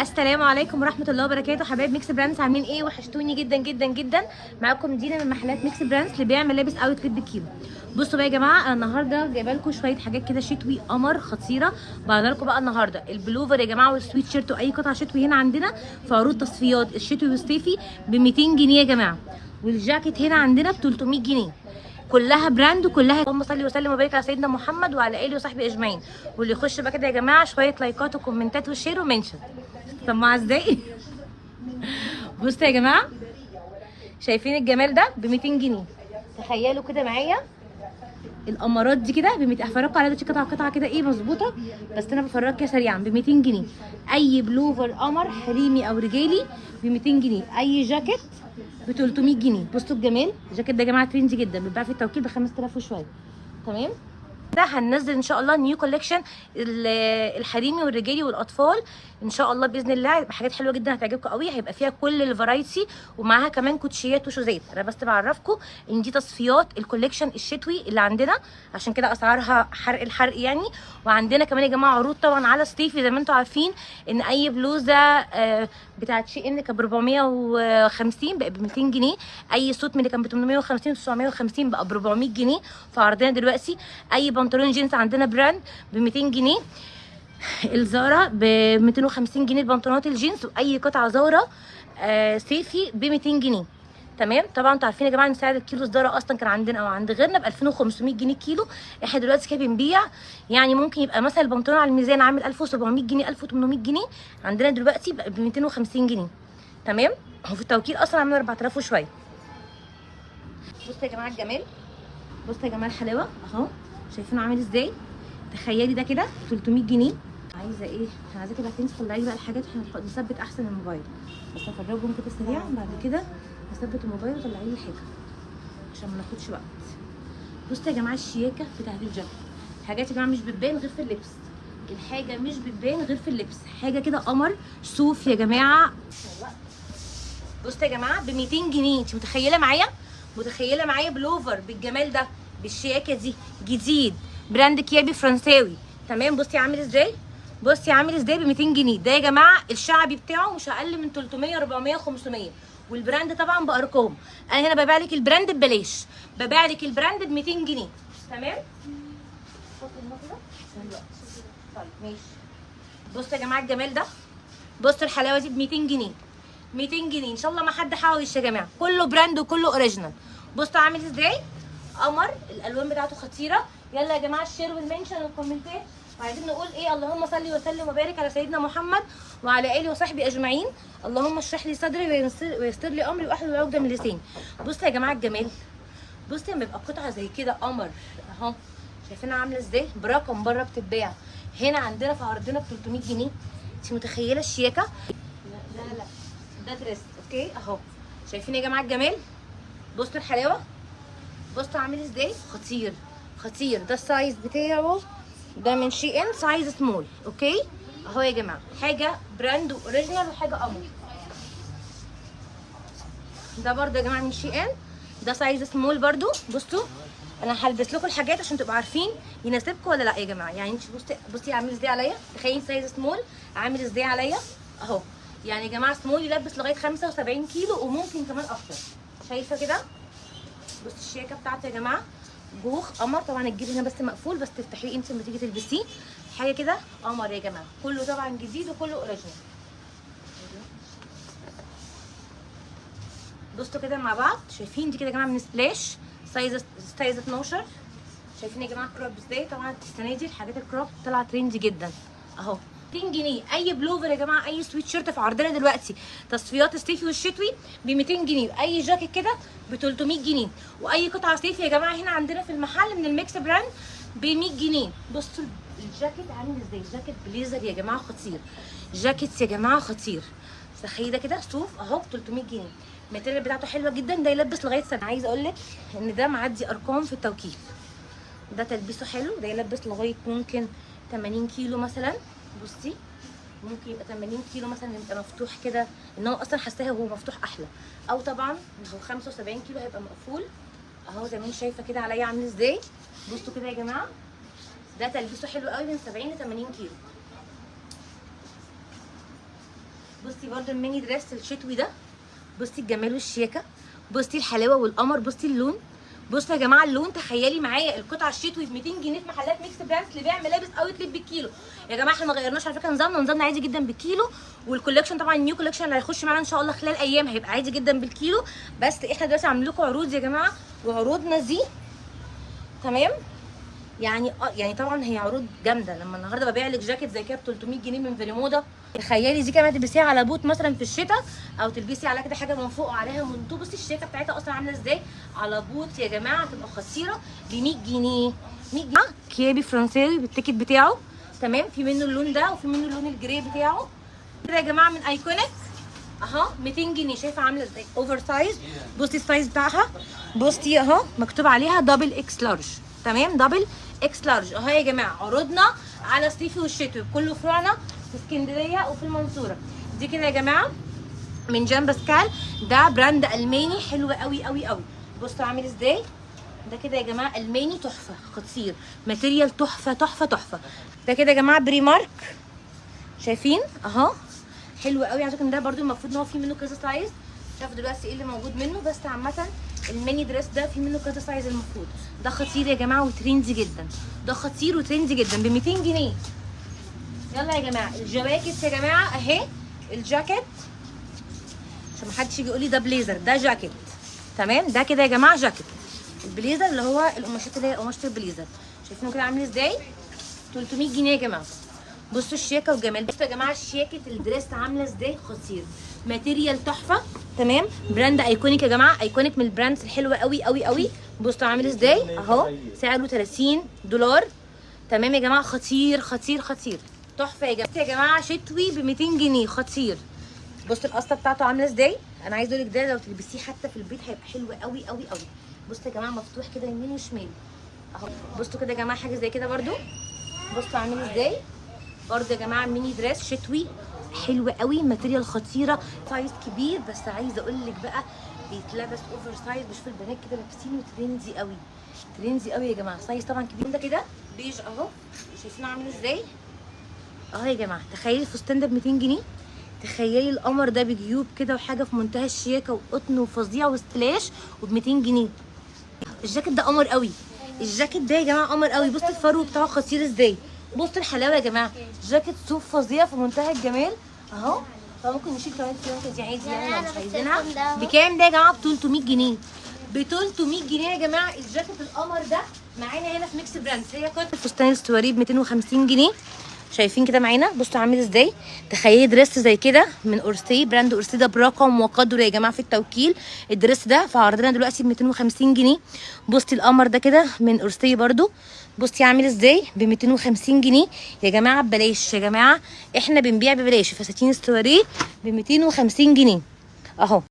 السلام عليكم ورحمه الله وبركاته. حبايب ميكس براندز عاملين ايه؟ وحشتوني جدا جدا جدا. معاكم دينا من محلات ميكس براندز اللي بيعمل لابس اوتفيت بالكيلو. بصوا بقى يا جماعه، انا النهارده جايبه لكم شويه حاجات كده شتوي قمر خطيره. بعرض لكم بقى النهارده البلوفر يا جماعه والسويت شيرت واي قطعه شتوي هنا عندنا في عروض تصفيات الشتوي والصيفي ب 200 جنيه يا جماعه. والجاكيت هنا عندنا ب 300 جنيه. كلها براند وكلها اللهم صل وسلم وبارك على سيدنا محمد وعلى اله وصحبه اجمعين. واللي يخش بقى كده يا جماعه شويه لايكات وكومنتات وشير ومنشن. سماعه ازاي؟ بصوا يا جماعه، شايفين الجمال ده ب 200 جنيه. تخيلوا كده معايا القمرات دي كده ب 200. هفرجكم على دي قطعه كده ايه مظبوطه، بس انا بفرجك كده سريعا ب 200 جنيه. اي بلوفر قمر حريمي او رجالي ب 200 جنيه. اي جاكيت ب 300 جنيه. بصوا الجمال، الجاكيت ده يا جماعه ترندي جدا، بيتباع في التوكيل ب 5000 وشويه. تمام. ده هننزل ان شاء الله نيو كولكشن الحريمي والرجالي والاطفال ان شاء الله باذن الله. هيبقى حاجات حلوه جدا هتعجبكم قوي. هيبقى فيها كل الفرايتي ومعاها كمان كوتشيات وشوزات. انا بس بعرفكم ان دي تصفيات الكولكشن الشتوي اللي عندنا، عشان كده اسعارها حرق الحرق يعني. وعندنا كمان يا جماعه عروض طبعا على صيفي زي ما انتم عارفين ان اي بلوزه بتاعت شي ان كانت ب 450 بقى ب 200 جنيه. اي صوت من اللي كان ب 850 و 950 بقى ب 400 جنيه في عرضنا دلوقتي. اي بنطلون جينز عندنا براند ب 200 جنيه. الزارا ب 250 جنيه البنطلونات الجينز. واي قطعه زارا صيفي ب 200 جنيه. تمام. طبعا انتوا عارفين يا جماعه ان سعر الكيلو الزارا اصلا كان عندنا او عند غيرنا ب 2500 جنيه كيلو. احنا دلوقتي كده بنبيع يعني ممكن يبقى مثلا البنطلون على الميزان عامل 1700 جنيه 1800 جنيه، عندنا دلوقتي بقى ب 250 جنيه. تمام. وفي التوكيل اصلا عامل 4000 وشويه. بصوا يا جماعه الجمال، بصوا يا جماعه الحلاوه اهو، شايفينه عامل ازاي؟ تخيلي ده كده 300 جنيه. عايزه ايه؟ انا عايزاكي بقى تنسي طلعي بقى الحاجات عشان نثبت احسن الموبايل. بس هفرجهم كده سريعا بعد كده هثبت الموبايل وطلعي لي الحاجه عشان ما ناخدش وقت. بصوا يا جماعه الشياكه بتاعت الجاكيت. الحاجات يا جماعه مش بتبان غير في اللبس. الحاجه مش بتبان غير في اللبس. حاجه كده قمر صوف يا جماعه. بصوا يا جماعه ب 200 جنيه. انت متخيله معايا؟ متخيله معايا بلوفر بالجمال ده بالشياكه دي جديد براند كيابي فرنساوي. تمام. بصي عامل ازاي؟ بصي عامل ازاي ب 200 جنيه. ده يا جماعه الشعبي بتاعه مش اقل من 300 400 500. والبراند طبعا بارقام. انا هنا ببيع لك البراند ببلاش، ببيع لك البراند ب 200 جنيه. تمام. طيب ماشي. بصوا يا جماعه الجمال ده، بصوا الحلاوه دي ب 200 جنيه. 200 جنيه ان شاء الله ما حد حاوش يا جماعه. كله براند وكله اوريجينال. بصوا عامل ازاي؟ قمر. الالوان بتاعته خطيره. يلا يا جماعه الشير والمنشن والكومنتات. وعايزين نقول ايه؟ اللهم صل وسلم وبارك على سيدنا محمد وعلى اله وصحبه اجمعين. اللهم اشرح لي صدري ويسر لي امري واحلل عقده من لساني. بصوا يا جماعه الجمال، بصوا لما يبقى قطعه زي كده قمر اهو، شايفينها عامله ازاي؟ برقم بره بتتباع، هنا عندنا في عرضنا ب 300 جنيه. انت متخيله الشياكه؟ لا ده دريس اوكي اهو. شايفين يا جماعه الجمال؟ بصوا الحلاوه، بصوا عامل ازاي؟ خطير خطير. ده السايز بتاعه ده من شي ان سايز سمول. اوكي اهو يا جماعه، حاجه براند اوريجينال وحاجه قمر. ده برده يا جماعه من شي ان، ده سايز سمول برده. بصوا انا هلبس لكم الحاجات عشان تبقوا عارفين يناسبكم ولا لا يا جماعه. يعني انت بصي عامل ازاي عليا، تخيلي سايز سمول عامل ازاي عليا اهو. يعني يا جماعه سمول يلبس لغايه 75 كيلو وممكن كمان اكتر. شايفه كده؟ بصي الشياكه بتاعته يا جماعه، جوخ قمر. طبعا الجيب هنا بس مقفول، بس تفتحيه انت لما تيجي تلبسيه. حاجه كده قمر يا جماعه. كله طبعا جديد وكله اوريجينال. بصوا كده مع بعض. شايفين دي كده يا جماعه من سبلاش سايز 12. شايفين يا جماعه كروب ازاي؟ طبعا السنه دي الحاجات الكروب طلعت ترندي جدا اهو. 200 جنيه. اي بلوفر يا جماعه، اي سويت شيرت في عرضنا دلوقتي تصفيات الصيفي والشتوي ب 200 جنيه. اي جاكيت كده ب 300 جنيه. واي قطعه صيفي يا جماعه هنا عندنا في المحل من الميكس براند ب 100 جنيه. بصوا الجاكيت عامل ازاي؟ جاكيت بليزر يا جماعه خطير. جاكيت يا جماعه خطير. تخيلي ده كده صوف اهو ب 300 جنيه. الماتيريال بتاعته حلوه جدا. ده يلبس لغايه سنه. عايزه اقول لك ان ده معدي ارقام في التوكيل. ده تلبيسه حلو. ده يلبس لغايه ممكن 80 كيلو مثلا. بصي ممكن يبقى 80 كيلو مثلا، يبقى مفتوح كده. ان هو اصلا حاساه هو مفتوح احلى. او طبعا لو 75 كيلو هيبقى مقفول اهو زي ما انت شايفه كده عليا عامل ازاي. بصوا كده يا جماعه، ده تلبيسه حلو قوي من 70 ل 80 كيلو. بصي برده الميني دريس الشتوي ده، بصي الجمال والشياكه، بصي الحلاوه والقمر، بصي اللون. بصوا يا جماعه اللون، تخيلي معايا القطعه الشتوي ب 200 جنيه في محلات ميكس براندز اللي بيعمل ملابس اوتلت بالكيلو. يا جماعه احنا ما غيرناش على فكره نظامنا عادي جدا بالكيلو، والكولكشن طبعا النيو كولكشن اللي هيخش معانا ان شاء الله خلال ايام هيبقى عادي جدا بالكيلو. بس احنا دلوقتي عاملين لكم عروض يا جماعه، وعروضنا دي تمام يعني طبعا هي عروض جامده. لما النهارده ببيع لك جاكيت زي كده ب 300 جنيه من فيريمودا، تخيلي دي كمان تلبسيها على بوت مثلا في الشتاء، او تلبسي على كده حاجه من فوق وعليها من طوب. بصي الشياكه بتاعتها اصلا عامله ازاي على بوت يا جماعه، تبقى خطيره ب 100 جنيه. 100 جنيه كيابي فرنساوي بالتيكت بتاعه تمام. في منه اللون ده وفي منه اللون الجري بتاعه كده يا جماعه من ايكونيك اهو 200 جنيه. شايفه عامله ازاي اوفر سايز. بصي السايز بتاعها، بصي اهو مكتوب عليها دبل اكس لارج تمام، دبل اكس لارج اهو يا جماعه. عروضنا على الصيفي والشتوي بكل فروعنا في اسكندريه وفي المنصوره. دي كده يا جماعه من جان باسكال، ده براند الماني حلو قوي قوي قوي. بصوا عامل ازاي ده كده يا جماعه، الماني تحفه خطير، ماتيريال تحفه تحفه تحفه. ده كده يا جماعه بريمارك، شايفين اهو حلو قوي. على فكره ده برده المفروض ان هو في منه كذا سايز، مش عارفه دلوقتي ايه اللي موجود منه، بس عامه الميني دريس ده في منه كذا سايز المفروض. ده خطير يا جماعه وترندي جدا، ده خطير وترندي جدا ب 200 جنيه. يلا يا جماعه الجواكت يا جماعه اهي، الجاكيت عشان محدش يجي يقول لي ده بليزر، ده جاكيت تمام. ده كده يا جماعه جاكيت البليزر اللي هو القماشات اللي هي قماشه البليزر، شايفينه كده عامل ازاي 300 جنيه يا جماعه. بصوا الشياكه والجمال. بصوا يا جماعه شياكه الدريس عامله ازاي خطير، ماتيريال تحفه تمام. براند ايكونيك يا جماعه، ايكونيك من البراندز الحلوه قوي قوي قوي. بصوا عامل ازاي اهو، سعره $30 تمام يا جماعه. خطير خطير خطير تحفه يا جماعه. شتوي ب 200 جنيه خطير. بصوا القصه بتاعته عامله ازاي. انا عايزه اقول لك ده لو تلبسيه حتى في البيت هيبقى حلو قوي قوي قوي. بصوا يا جماعه مفتوح كده يمين وشمال اهو. بصوا كده يا جماعه حاجه زي كده برده. بصوا عامل ازاي برده يا جماعه، ميني دريس شتوي حلوه قوي، ماتيريال خطيره، سايز كبير. بس عايزه اقول لك بقى بيتلبس اوفر سايز، مش في البنات كده لابسينه ترندي قوي، ترندي قوي يا جماعه. سايز طبعا كبير. ده كده بيج اهو، شايفينه عامل ازاي اهو يا جماعه. تخيلي الفستان ده ب 200 جنيه، تخيلي القمر ده بجيوب كده وحاجه في منتهى الشياكه وقطن وفظيع وستلاش وب 200 جنيه. الجاكيت ده قمر قوي، الجاكيت ده يا جماعه قمر قوي. بصوا الفرو بتاعه خطير ازاي، بصوا الحلاوه يا جماعه. جاكيت صوف فظيع في منتهى الجمال اهو. فممكن نشيل كمان الفيونكه دي عادي يعني لو مش عايزينها. بكام ده يا جماعه؟ ب 300 جنيه. ب 300 جنيه يا جماعه الجاكيت القمر ده معانا هنا في ميكس براندز. هي كانت فستان السواري ب 250 جنيه، شايفين كده معانا. بصوا عامل ازاي، تخيلي دريس زي كده من اورسي، براند اورسي ده برقم وقدره يا جماعه في التوكيل. الدريس ده في عرضنا دلوقتي ب 250 جنيه. بصي القمر ده كده من اورسي برده، بصي عامل ازاي ب 250 جنيه يا جماعه ببلاش. يا جماعه احنا بنبيع ببلاش فساتين السواري ب 250 جنيه اهو.